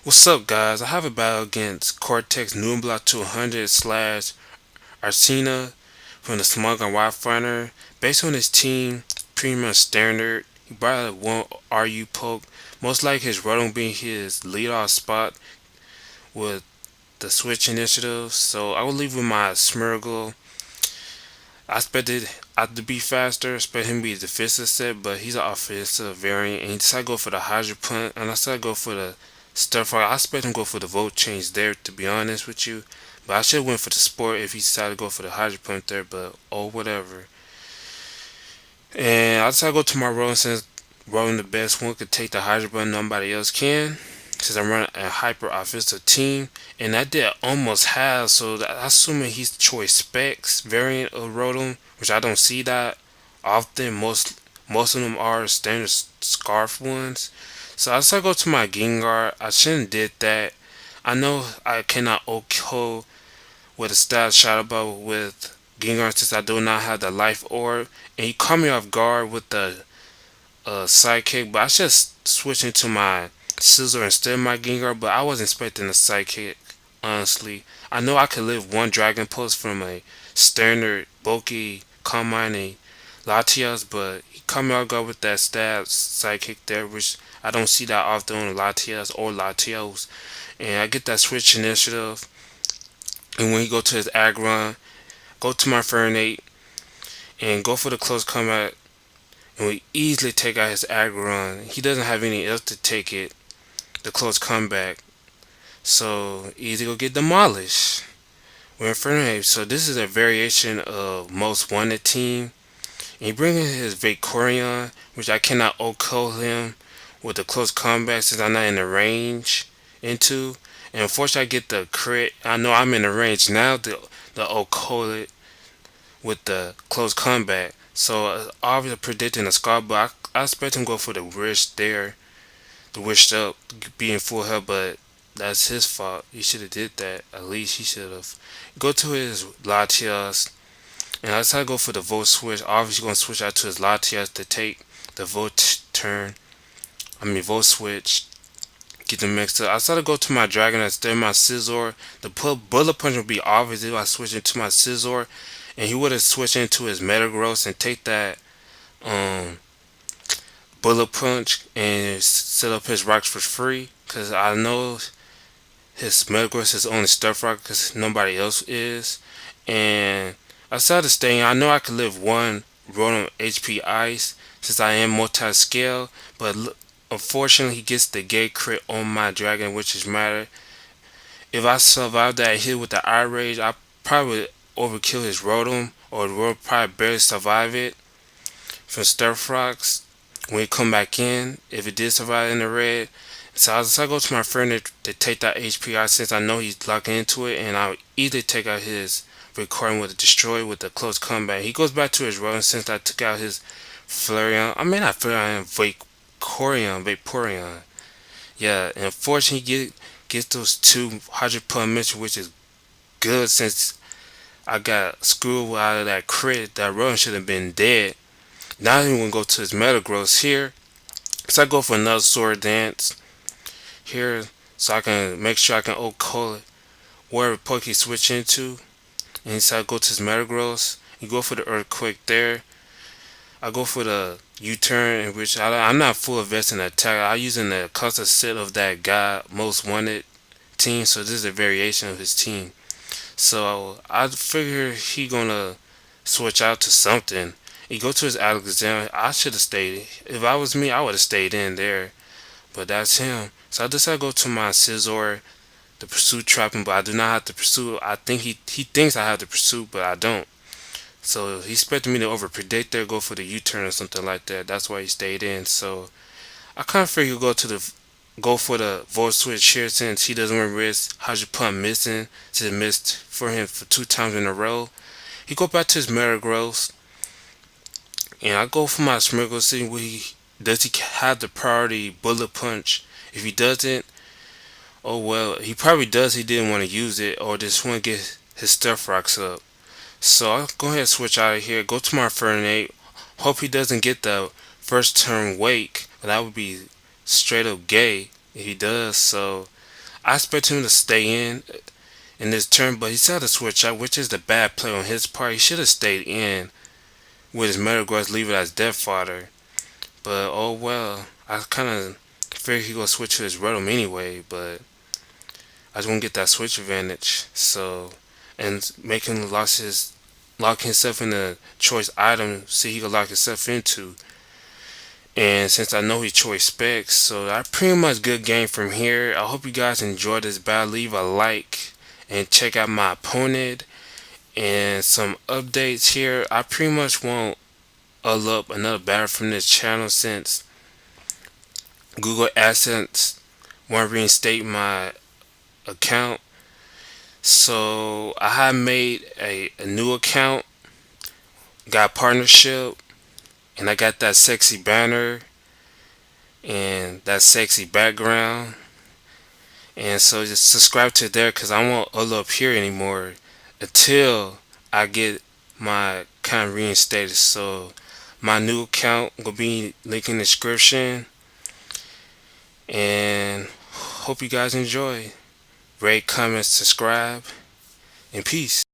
What's up, guys? I have a battle against CortexNebula200 slash Arcena from the smogon wifi. Based on his team, pretty much standard. He brought out one RU poke. Most like his Rotom being his leadoff spot with the switch initiative. So I will leave with my Smirgle. I expected to be faster, expect him to be a defensive set, but he's an offensive variant, and he decided to go for the Hydro Punt, and I decided to go for the Stir Fire. I expect him to go for the Volt Change there, to be honest with you, but I should have went for the Sport if he decided to go for the Hydro Punt there, but oh, whatever. And I decided to go to my Rowan since Rowan the best one could take the Hydro Punt, nobody else can, since I'm running a hyper offensive team, and I did almost half, so I'm assuming he's choice specs variant of Rotom, which I don't see that often. Most of them are standard scarf ones. So I decided to go to my Gengar. I shouldn't did that. I know I cannot OHKO with a stat shot about with Gengar since I do not have the life orb, and he caught me off guard with the sidekick, but I should switch into my Scizor instead of my Gengar, but I wasn't expecting a sidekick, honestly. I know I could live one Dragon Pulse from a standard bulky Combine and Latias, but he caught me off guard with that stab sidekick there, which I don't see that often on Latias or Latios. And I get that switch initiative, and when he go to his Aggron, go to my Fernate, and go for the close combat, and we easily take out his Aggron. He doesn't have any else to take it, the close comeback. So easy go get demolished. We're in Fernate. So this is a variation of most wanted team. And he brings in his Vaporeon, which I cannot OHKO him with the close combat since I'm not in the range into. And unfortunately I get the crit. I know I'm in the range now to OHKO it with the close combat. So obviously predicting a scar, but I expect him to go for the wish there, the wish up, being full health, but that's his fault. He should have did that. At least he should have. Go to his Latias, and I decided to go for the Volt switch. Obviously going to switch out to his Latias to take the Volt turn. Volt switch. Get them mixed up. I decided to go to my Dragon instead of my Scizor. The bullet punch would be obvious if I switch into my Scizor, and he would have switched into his Metagross and take that um, bullet punch and set up his rocks for free. Cause I know his Metagross is only stuff rock because nobody else is. And I decided to stay in. I know I could live one Rotom HP Ice since I am multi-scale, but unfortunately he gets the gate crit on my Dragon, which is matter. If I survive that hit with the Eye Rage, I probably would overkill his Rotom, or the Rotom probably barely survive it from Sturf Rocks when he come back in, if it did survive in the red. So I go to my friend to take that HP out since I know he's locking into it, and I'll either take out his recording with a destroy with a close comeback. He goes back to his Rotom since I took out his Flareon. I mean not Flareon, Vaporeon. Yeah, and unfortunately he gets those 200 mention, which is good since I got screwed out of that crit. That Rotom should have been dead. Now I'm gonna go to his Metagross here. So I go for another Sword Dance here, so I can make sure I can OHKO wherever poke he switch into. And so I go to his Metagross. You go for the Earthquake there. I go for the U-turn, in which I'm not full invested in attack. I'm using the custom set of that guy most wanted team. So this is a variation of his team. So I figure he gonna switch out to something. He go to his Alexander. I should have stayed. If I was me, I would have stayed in there. But that's him. So I decided to go to my Scizor, the pursuit trapping, but I do not have to pursue. I think he thinks I have the pursuit, but I don't. So he expected me to overpredict there, go for the U-turn or something like that. That's why he stayed in. So I kind of figured go for the Volt switch here since he doesn't want to risk 100 missing since it missed for him for 2 times in a row. He go back to his Metagross, and I go for my Smirgle, see what does he have the priority bullet punch. If he doesn't, oh well, he probably does. He didn't want to use it, or just want to get his stuff rocks up. So I'll go ahead and switch out of here. Go to my Fernate. Hope he doesn't get the first turn wake. That would be straight up gay if he does. So I expect him to stay in this turn, but he tried to switch out, which is the bad play on his part. He should have stayed in with his Metagross, leave it as Death Fodder. But oh well, I kind of figured he gonna switch to his Rotom anyway, but I just want to get that switch advantage. So, and make him lock himself in a choice item, see he can lock himself into. And since I know he choice specs, so I pretty much good game from here. I hope you guys enjoyed this battle. Leave a like and check out my opponent and some updates here. I pretty much won't up another battle from this channel since Google AdSense won't reinstate my account. So I have made a new account, got partnership, and I got that sexy banner and that sexy background. And so just subscribe to there because I won't up here anymore until I get my account reinstated. So my new account will be linked in the description. And hope you guys enjoy. Rate, comment, subscribe, and peace.